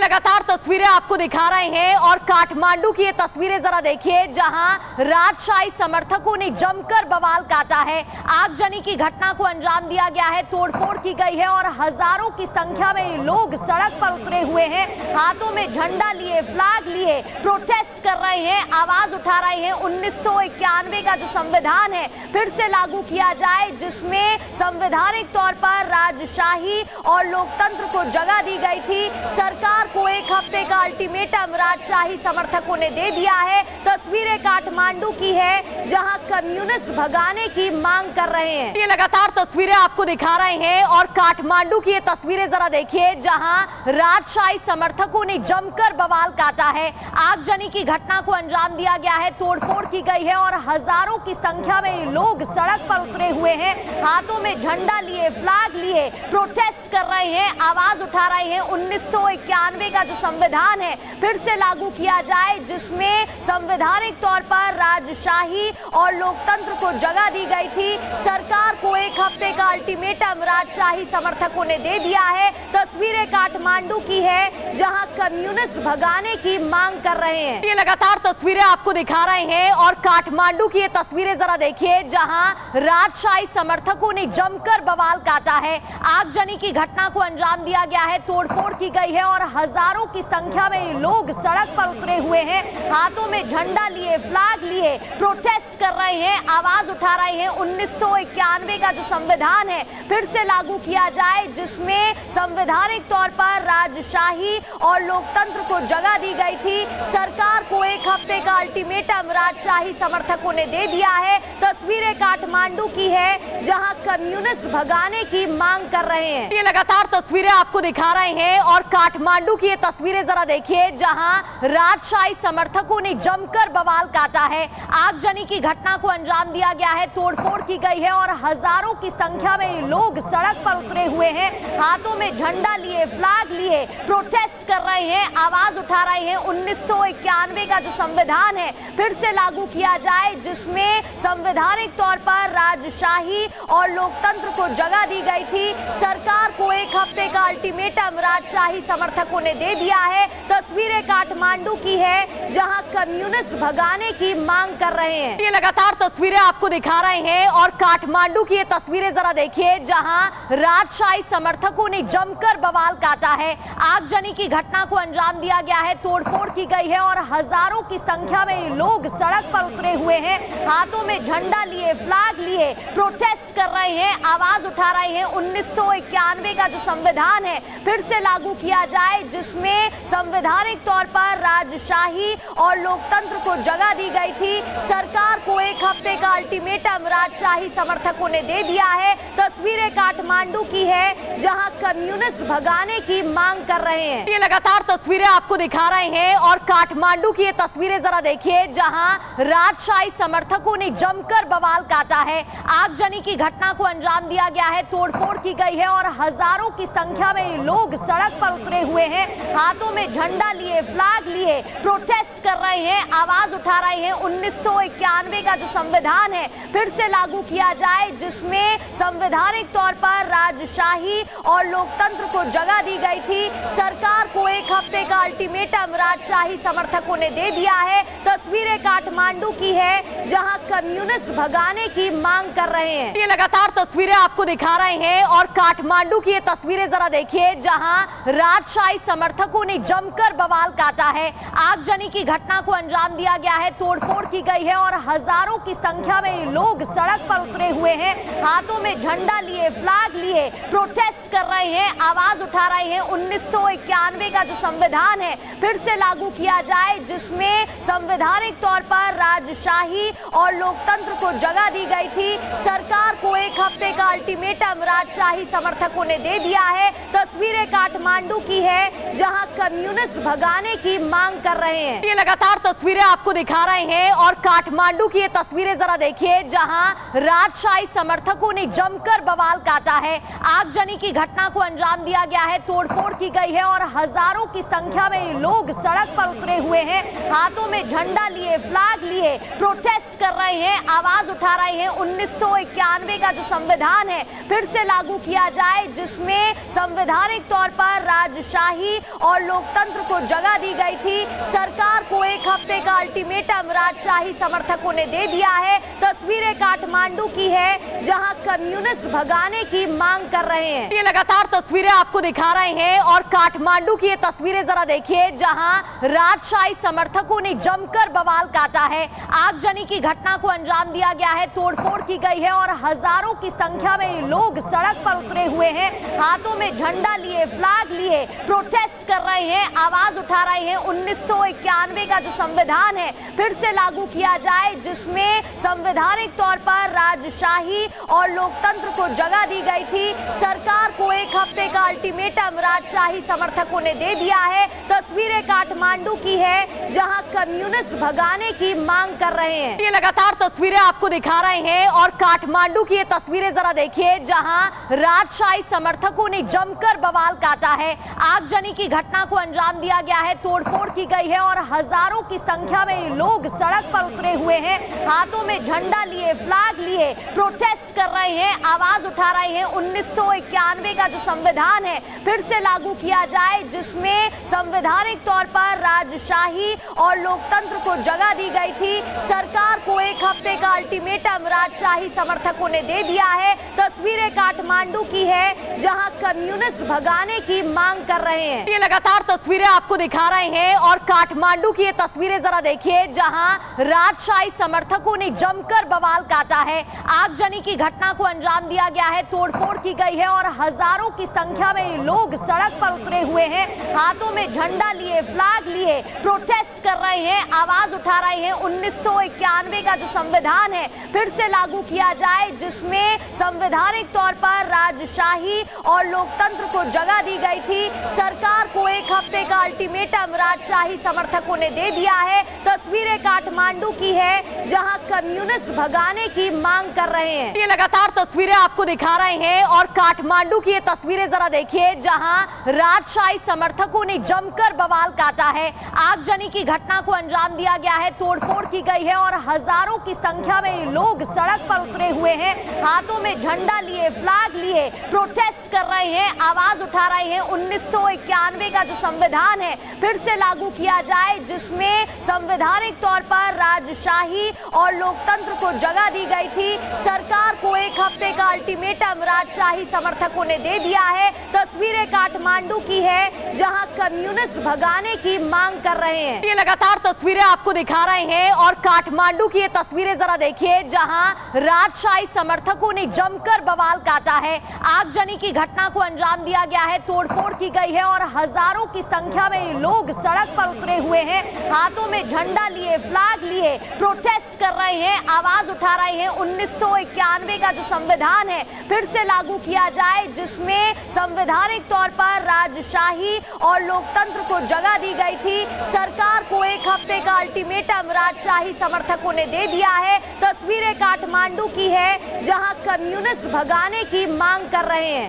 लगातार तस्वीरें आपको दिखा रहे हैं और काठमांडू की ये तस्वीरें जरा देखिए, जहां राजशाही समर्थकों ने जमकर बवाल काटा है। आगजनी की घटना को अंजाम दिया गया है, तोड़फोड़ की गई है और हजारों की संख्या में लोग सड़क पर उतरे हुए हैं। हाथों में झंडा लिए, फ्लैग लिए प्रोटेस्ट कर रहे हैं, आवाज उठा रहे हैं। 1991 का जो संविधान है फिर से लागू किया जाए, जिसमें संवैधानिक तौर पर राजशाही और लोकतंत्र को जगह दी गई थी। सरकार को एक हफ्ते का अल्टीमेटम राजशाही समर्थकों ने दे दिया है। तस्वीरें काठमांडू की है, जहां कम्युनिस्ट भगाने की मांग कर रहे हैं। ये लगातार तस्वीरें आपको दिखा रहे हैं और काठमांडू की ये तस्वीरें जरा देखिए, जहां राजशाही समर्थकों ने जमकर बवाल काटा है। आगजनी की घटना को अंजाम दिया गया है, तोड़फोड़ की गई है और हजारों की संख्या में लोग सड़क पर उतरे हुए हैं। हाथों में झंडा लिए, फ्लैग लिए प्रोटेस्ट कर रहे हैं, आवाज उठा रहे हैं। 1991 का जो संविधान है फिर से लागू किया जाए, जिसमें संवैधानिक तौर पर राजशाही और लोकतंत्र को जगह दी गई थी। सरकार को एक हफ्ते का अल्टीमेटम राजशाही समर्थकों ने दे दिया है। तस्वीरें काठमांडू की है, जहां कम्युनिस्ट भगाने की मांग कर रहे हैं। ये लगातार तस्वीरें आपको दिखा रहे हैं और काठमांडू की ये तस्वीरें जरा देखिए, जहां राजशाही समर्थकों ने जमकर बवाल काटा है। आगजनी की घटना को अंजाम दिया गया है, तोड़फोड़ की गई है और हजारों की संख्या में लोग सड़क पर उतरे हुए हैं। हाथों में झंडा लिए, फ्लैग लिए प्रोटेस्ट कर रहे हैं, आवाज उठा रहे हैं। 1991 का जो संविधान है फिर से लागू किया जाए, जिसमें संवैधानिक तौर पर राजशाही और लोकतंत्र को जगह दी गई थी। सरकार को एक हफ्ते का अल्टीमेटम राजशाही समर्थकों ने दे दिया है। तस्वीरें काठमांडू की है, जहां कम्युनिस्ट भगाने की मांग कर रहे हैं। ये लगातार तस्वीरें आपको दिखा रहे हैं और काठमांडू की ये तस्वीरें जरा देखिए, जहां राजशाही समर्थकों ने जमकर बवाल काटा है। आगजनी की घटना को अंजाम दिया गया है, तोड़फोड़ की गई है और हजारों की संख्या में लोग सड़क पर उतरे हुए हैं। हाथों में झंडा लिए, फ्लैग लिए प्रोटेस्ट कर रहे हैं, आवाज उठा रहे हैं। 1991 का जो संविधान है फिर से लागू किया जाए, जिसमें संवैधानिक तौर पर राजशाही और लोकतंत्र को जगह दी गई थी। सरकार को एक हफ्ते का अल्टीमेटम राजशाही समर्थकों ने दे दिया है। तस्वीरें काठमांडू की है, जहां कम्युनिस्ट भगाने की मांग कर रहे हैं। ये लगातार तस्वीरें आपको दिखा रहे हैं और काठमांडू की ये तस्वीरें जरा देखिए, जहां राजशाही समर्थकों ने जमकर बवाल काटा है। आगजनी की घटना को अंजाम दिया गया है, तोड़फोड़ की गई है और हजारों की संख्या में लोग सड़क पर उतरे हुए हैं। हाथों में झंडा लिए, फ्लैग लिए प्रोटेस्ट कर रहे हैं, आवाज उठा रहे हैं। 1991 का जो संविधान है फिर से लागू किया जाए, जिसमें संवैधानिक तौर पर राजशाही और लोकतंत्र को जगह दी गई थी। सरकार को एक हफ्ते का अल्टीमेटम राजशाही समर्थकों ने दे दिया है। तस्वीरें काठमांडू की है, जहां कम्युनिस्ट भगाने की मांग कर रहे हैं। ये लगातार तस्वीरें आपको दिखा रहे हैं और काठमांडू की ये तस्वीरें जरा देखिए, जहां राजशाही समर्थकों ने जमकर बवाल काटा है। आगजनी की घटना को अंजाम दिया गया है, तोड़फोड़ की गई है और हजारों की संख्या में लोग सड़क पर उतरे हुए हैं। हाथों में झंडा लिए, फ्लैग लिए प्रोटेस्ट कर रहे हैं, आवाज उठा रहे हैं। 1991 का जो संविधान है फिर से लागू किया जाए, जिसमें संवैधानिक तौर पर राजशाही और लोकतंत्र को जगह दी गई थी। सरकार को एक हफ्ते का अल्टीमेटम राजशाही समर्थकों ने दे दिया है। तस्वीरें काठमांडू की है, जहां कम्युनिस्ट भगाने की मांग कर रहे हैं। ये लगातार तस्वीरें आपको दिखा रहे हैं और काठमांडू की ये तस्वीरें जरा देखिए, जहां राजशाही समर्थकों ने जमकर बवाल काटा है। आगजनी की घटना को अंजाम दिया गया है, तोड़फोड़ की गई है और हजारों की संख्या में लोग सड़क पर उतरे हुए हैं। हाथों में झंडा लिए, फ्लैग लिए प्रोटेस्ट कर रहे हैं, आवाज उठा रहे हैं। 1991 का जो संविधान है फिर से लागू किया जाए, जिसमें संवैधानिक तौर पर राजशाही और लोकतंत्र को जगह दी गई थी। सरकार को एक हफ्ते का अल्टीमेटम राजशाही समर्थकों ने दे दिया है। तस्वीरें काठमांडू की है, जहां कम्युनिस्ट भगाने की मांग कर रहे हैं। ये लगातार तस्वीरें आपको दिखा रहे हैं और काठमांडू की ये तस्वीरें जरा देखिए, जहां राजशाही समर्थकों ने जमकर बवाल काटा है। आगजनी की घटना को अंजाम दिया गया है, तोड़फोड़ की गई है और हजारों की संख्या में लोग सड़क पर उतरे हुए हैं। हाथों में झंडा लिए, फ्लैग लिए प्रोटेस्ट कर रहे हैं, आवाज उठा रहे हैं। 1991 का जो संविधान है फिर से लागू किया जाए, जिसमें संवैधानिक तौर पर राजशाही और लोक लोकतंत्र को जगह दी गई थी। सरकार को एक हफ्ते का अल्टीमेटम राजशाही समर्थकों ने दे दिया है। तस्वीरें काठमांडू की है जहां कम्युनिस्ट भगाने की मांग कर रहे हैं। ये लगातार तस्वीरें आपको दिखा रहे हैं और काठमांडू की ये तस्वीरें जरा देखिए जहां राजशाही समर्थकों ने जमकर बवाल काटा है। आगजनी की घटना को अंजाम दिया गया है, तोड़फोड़ की गई है और हजारों की संख्या में लोग सड़क पर उतरे हुए हैं, हाथों में झंडा लिए, फ्लैग लिए, प्रोटेस्ट कर रहे हैं, आवाज उठा रहे हैं। 1991 का जो संविधान है फिर से लागू किया जाए, जिसमें संवैधानिक तौर पर राजशाही और लोकतंत्र को जगह दी गई थी। सरकार को एक हफ्ते का अल्टीमेटम राजशाही समर्थकों ने दे दिया है। तस्वीरें काठमांडू की है जहां कम्युनिस्ट भगाने की मांग कर रहे हैं। ये लगातार तस्वीरें आपको दिखा रहे हैं और काठमांडू की ये तस्वीरें जरा देखिए जहां राजशाही समर्थकों ने जमकर बवाल काटा है। आगजनी की घटना को अंजाम दिया गया है, तोड़फोड़ की गई है और हजारों की संख्या में लोग सड़क पर उतरे हुए हैं, हाथों में झंडा लिए, फ्लैग लिए, प्रोटेस्ट कर रहे हैं, आवाज उठा रहे हैं। 1991 का जो संविधान है फिर से लागू किया जाए, जिसमें संवैधानिक तौर पर राजशाही और लोकतंत्र को जगह दी गई थी। सरकार को एक हफ्ते का अल्टीमेटम राजशाही समर्थकों ने दे दिया है। तस्वीरें काठमांडू की है जहां कम्युनिस्ट भगाने की मांग कर रहे हैं। ये लगातार तस्वीरें आपको दिखा रहे हैं और काठमांडू की ये तस्वीरें जरा देखिए जहां राजशाही समर्थकों ने जमकर बवाल काटा है। आगजनी की घटना को अंजाम दिया गया है, तोड़फोड़ की गई है और हजारों की संख्या में लोग सड़क पर उतरे हुए हैं, हाथों में झंडा लिए, फ्लैग लिए, प्रोटेस्ट कर रहे हैं, आवाज उठा रहे हैं। 1991 का जो संविधान है फिर से लागू किया जाए, जिसमें संवैधानिक तौर पर राजशाही और लोकतंत्र को जगह दी गई थी। सरकार को एक हफ्ते का अल्टीमेटम राजशाही समर्थकों ने दे दिया है। तस्वीरें काठमांडू की है जहां कम्युनिस्ट भगाने की मांग कर रहे हैं। ये लगातार तस्वीरें आपको दिखा रहे हैं और काठमांडू की ये तस्वीरें जरा देखिए जहां राजशाही समर्थकों ने जमकर बवाल काटा है। आगजनी की घटना को अंजाम दिया गया है, तोड़फोड़ की गई है और हजारों की संख्या में लोग सड़क पर उतरे हुए हैं, हाथों में झंडा लिए, फ्लैग लिए, प्रोटेस्ट कर रहे हैं, आवाज उठा रहे हैं। 1991 का जो संविधान है फिर से लागू किया जाए, जिसमें संवैधानिक तौर पर राजशाही और लोकतंत्र को जगह दी गई थी। सरकार को एक हफ्ते का अल्टीमेटम राजशाही समर्थकों ने दे दिया है। तस्वीरें काठमांडू की है जहां कम्युनिस्ट भगाने की मांग कर रहे हैं। ये लगातार तस्वीरें आपको दिखा रहे हैं और काठमांडू की ये तस्वीरें जरा देखिए जहां राजशाही समर्थकों ने जमकर बवाल काटा है। आगजनी की घटना को अंजाम दिया गया है, तोड़फोड़ की गई है और हजारों की संख्या में लोग सड़क पर उतरे हुए हैं, हाथों में झंडा लिए, फ्लैग लिए, प्रोटेस्ट कर रहे हैं, आवाज उठा रहे हैं। 1991 का जो संविधान है फिर से लागू किया जाए, जिसमें संवैधानिक तौर पर राजशाही और लोकतंत्र को जगह दी गई थी। सरकार को एक हफ्ते का अल्टीमेटम राजशाही समर्थकों ने दे दिया है। तस्वीरें काठमांडू की है जहां कम्युनिस्ट भगाने की मांग कर रहे हैं।